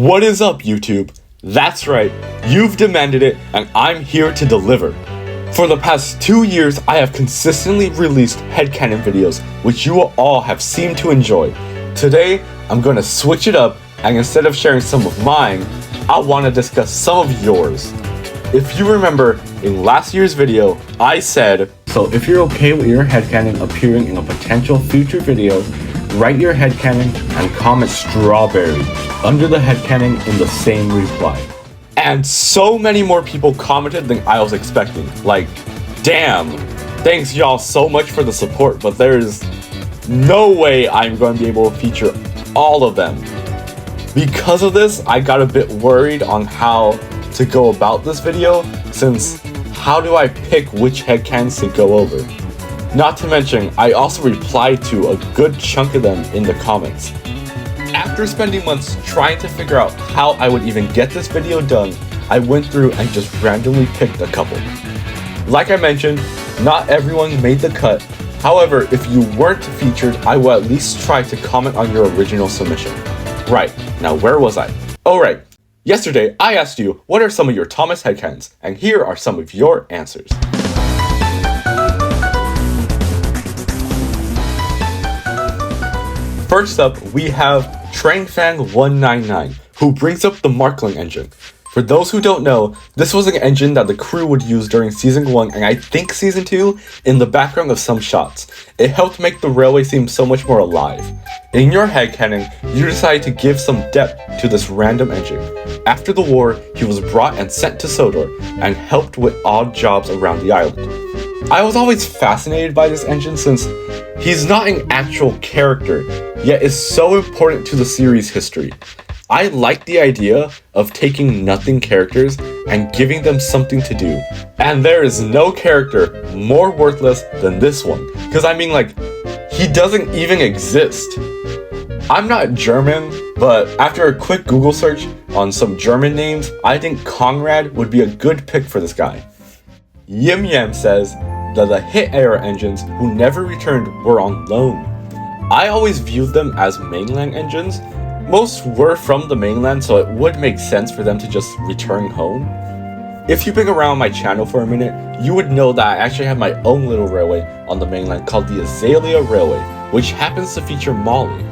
What is up, YouTube? That's right, you've demanded it, and I'm here to deliver. For the past 2 years, I have consistently released headcanon videos, which you all have seemed to enjoy. Today, I'm going to switch it up, and instead of sharing some of mine, I want to discuss some of yours. If you remember, in last year's video, I said, so if you're okay with your headcanon appearing in a potential future video, write your headcanon and comment strawberry under the headcanon in the same reply. And so many more people commented than I was expecting. Like, damn, thanks y'all so much for the support, but there's no way I'm going to be able to feature all of them. Because of this, I got a bit worried on how to go about this video, since how do I pick which headcanons to go over? Not to mention, I also replied to a good chunk of them in the comments. After spending months trying to figure out how I would even get this video done, I went through and just randomly picked a couple. Like I mentioned, not everyone made the cut. However, if you weren't featured, I will at least try to comment on your original submission. Right, now where was I? Oh right, yesterday I asked you what are some of your Thomas headcanons, and here are some of your answers. First up, we have Trainfang199, who brings up the Markling engine. For those who don't know, this was an engine that the crew would use during Season 1 and I think Season 2 in the background of some shots. It helped make the railway seem so much more alive. In your headcanon, you decided to give some depth to this random engine. After the war, he was brought and sent to Sodor and helped with odd jobs around the island. I was always fascinated by this engine since he's not an actual character, yet is so important to the series' history. I like the idea of taking nothing characters and giving them something to do. And there is no character more worthless than this one. Cause I mean, like, he doesn't even exist. I'm not German, but after a quick Google search on some German names, I think Conrad would be a good pick for this guy. Yim Yam says that the hit era engines who never returned were on loan. I always viewed them as mainland engines. Most were from the mainland, so it would make sense for them to just return home. If you've been around my channel for a minute, you would know that I actually have my own little railway on the mainland called the Azalea Railway, which happens to feature Molly.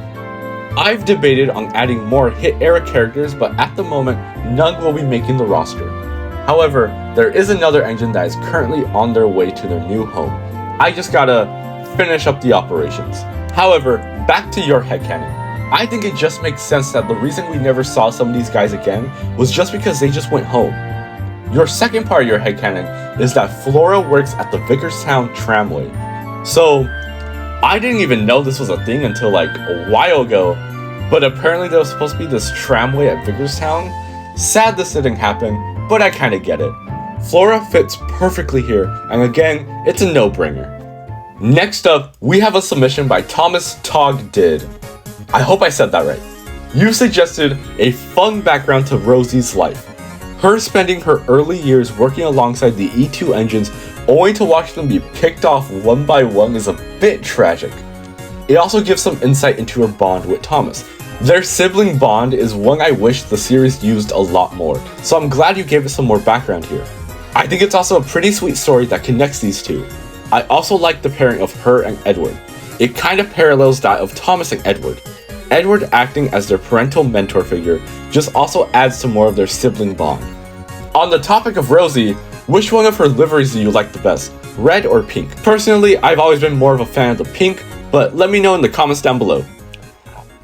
I've debated on adding more hit era characters, but at the moment, none will be making the roster. However, there is another engine that is currently on their way to their new home. I just gotta finish up the operations. However, back to your headcanon. I think it just makes sense that the reason we never saw some of these guys again was just because they just went home. Your second part of your headcanon is that Flora works at the Vickerstown tramway. So, I didn't even know this was a thing until like a while ago, but apparently there was supposed to be this tramway at Vickerstown. Sad this didn't happen, but I kinda get it. Flora fits perfectly here, and again, it's a no-brainer. Next up, we have a submission by Thomas Tog Did. I hope I said that right. You suggested a fun background to Rosie's life. Her spending her early years working alongside the E2 engines only to watch them be picked off one by one is a bit tragic. It also gives some insight into her bond with Thomas. Their sibling bond is one I wish the series used a lot more, so I'm glad you gave it some more background here. I think it's also a pretty sweet story that connects these two. I also like the pairing of her and Edward. It kind of parallels that of Thomas and Edward. Edward acting as their parental mentor figure just also adds to more of their sibling bond. On the topic of Rosie, which one of her liveries do you like the best, red or pink? Personally, I've always been more of a fan of the pink, but let me know in the comments down below.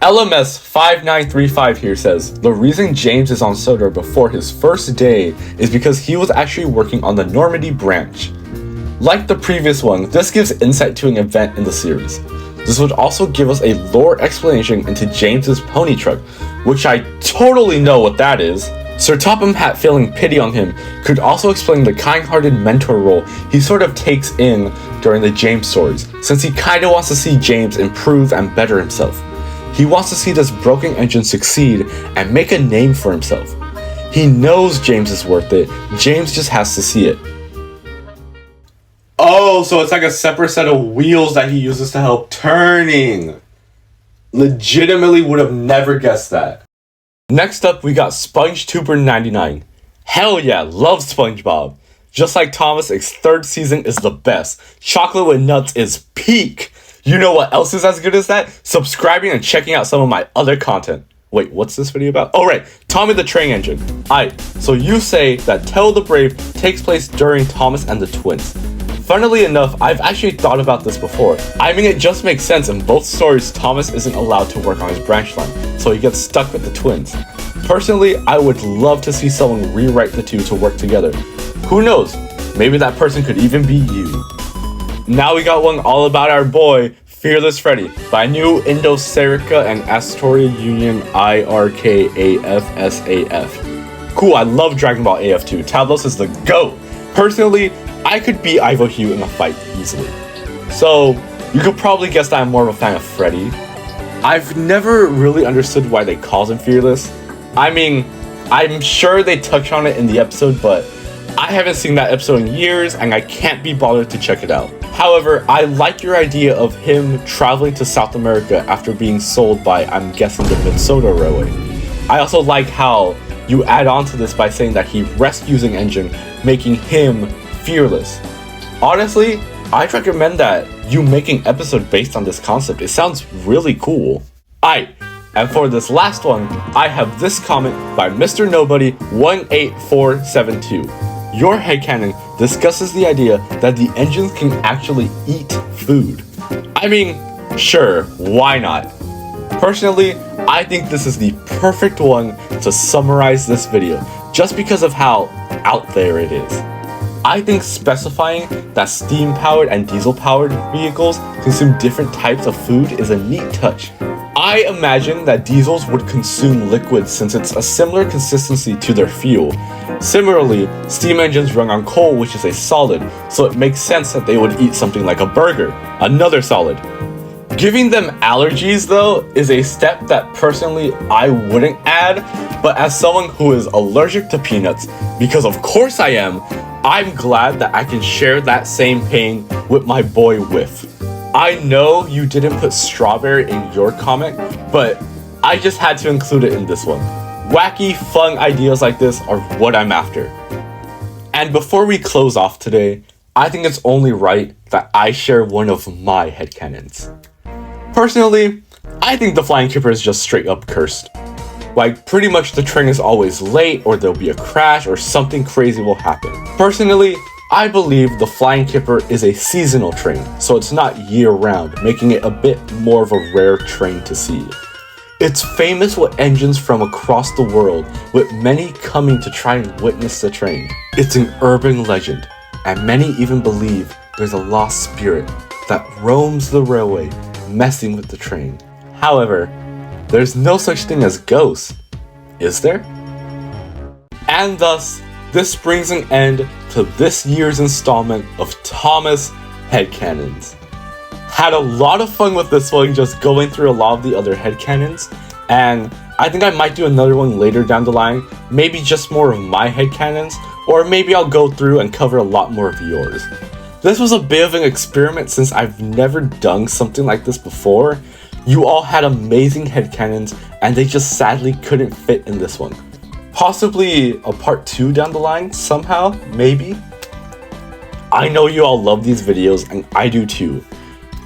LMS5935 here says, the reason James is on Sodor before his first day is because he was actually working on the Noramby branch. Like the previous one, this gives insight to an event in the series. This would also give us a lore explanation into James's pony truck, which I totally know what that is. Sir Topham Hatt feeling pity on him could also explain the kind-hearted mentor role he sort of takes in during the James stories, since he kinda wants to see James improve and better himself. He wants to see this broken engine succeed and make a name for himself. He knows James is worth it, James just has to see it. Oh, so it's like a separate set of wheels that he uses to help turning. Legitimately would have never guessed that. Next up, we got SpongeTuber99. Hell yeah, love SpongeBob. Just like Thomas, its third season is the best. Chocolate with nuts is peak. You know what else is as good as that? Subscribing and checking out some of my other content. Wait, what's this video about? Oh right, Tommy the Train Engine. Aight, so you say that Tell the Brave takes place during Thomas and the twins. Funnily enough, I've actually thought about this before. I mean, it just makes sense. In both stories, Thomas isn't allowed to work on his branch line, so he gets stuck with the twins. Personally, I would love to see someone rewrite the two to work together. Who knows? Maybe that person could even be you. Now we got one all about our boy, Fearless Freddy, by New Indo-Serica and Astoria Union IRKAFSAF. Cool, I love Dragon Ball AF2. Tablos is the GOAT. Personally, I could beat Ivo Hugh in a fight easily. So, you could probably guess that I'm more of a fan of Freddy. I've never really understood why they call him Fearless. I mean, I'm sure they touch on it in the episode, but I haven't seen that episode in years and I can't be bothered to check it out. However, I like your idea of him traveling to South America after being sold by, I'm guessing, the Minnesota Railway. I also like how you add on to this by saying that he rescues an engine, making him fearless. Honestly, I'd recommend that you make an episode based on this concept. It sounds really cool. Aight, and for this last one, I have this comment by Mr. Nobody 18472. Your headcanon discusses the idea that the engines can actually eat food. I mean, sure, why not? Personally, I think this is the perfect one to summarize this video, just because of how out there it is. I think specifying that steam-powered and diesel-powered vehicles consume different types of food is a neat touch. I imagine that diesels would consume liquids since it's a similar consistency to their fuel. Similarly, steam engines run on coal, which is a solid, so it makes sense that they would eat something like a burger, another solid. Giving them allergies, though, is a step that personally I wouldn't add, but as someone who is allergic to peanuts, because of course I am, I'm glad that I can share that same pain with my boy Whiff. I know you didn't put strawberry in your comment, but I just had to include it in this one. Wacky, fun ideas like this are what I'm after. And before we close off today, I think it's only right that I share one of my headcanons. Personally, I think the flying kipper is just straight up cursed. Like, pretty much the train is always late, or there'll be a crash, or something crazy will happen. Personally, I believe the flying kipper is a seasonal train, so it's not year-round, making it a bit more of a rare train to see. It's famous with engines from across the world, with many coming to try and witness the train. It's an urban legend, and many even believe there's a lost spirit that roams the railway, messing with the train. However, there's no such thing as ghosts, is there? And thus, this brings an end to this year's installment of Thomas Headcanons. Had a lot of fun with this one, just going through a lot of the other headcanons, and I think I might do another one later down the line, maybe just more of my headcanons, or maybe I'll go through and cover a lot more of yours. This was a bit of an experiment since I've never done something like this before. You all had amazing headcanons, and they just sadly couldn't fit in this one. Possibly a part 2 down the line, somehow, maybe? I know you all love these videos, and I do too.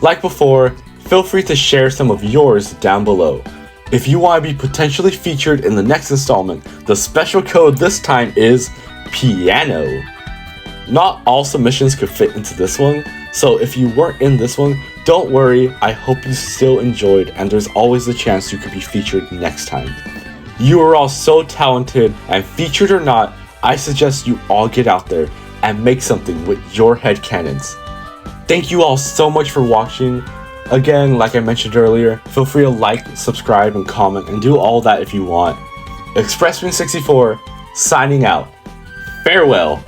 Like before, feel free to share some of yours down below. If you want to be potentially featured in the next installment, the special code this time is PIANO. Not all submissions could fit into this one, so if you weren't in this one, don't worry, I hope you still enjoyed, and there's always a chance you could be featured next time. You are all so talented, and featured or not, I suggest you all get out there and make something with your headcanons. Thank you all so much for watching. Again, like I mentioned earlier, feel free to like, subscribe, and comment, and do all that if you want. ExpressWing64, signing out. Farewell.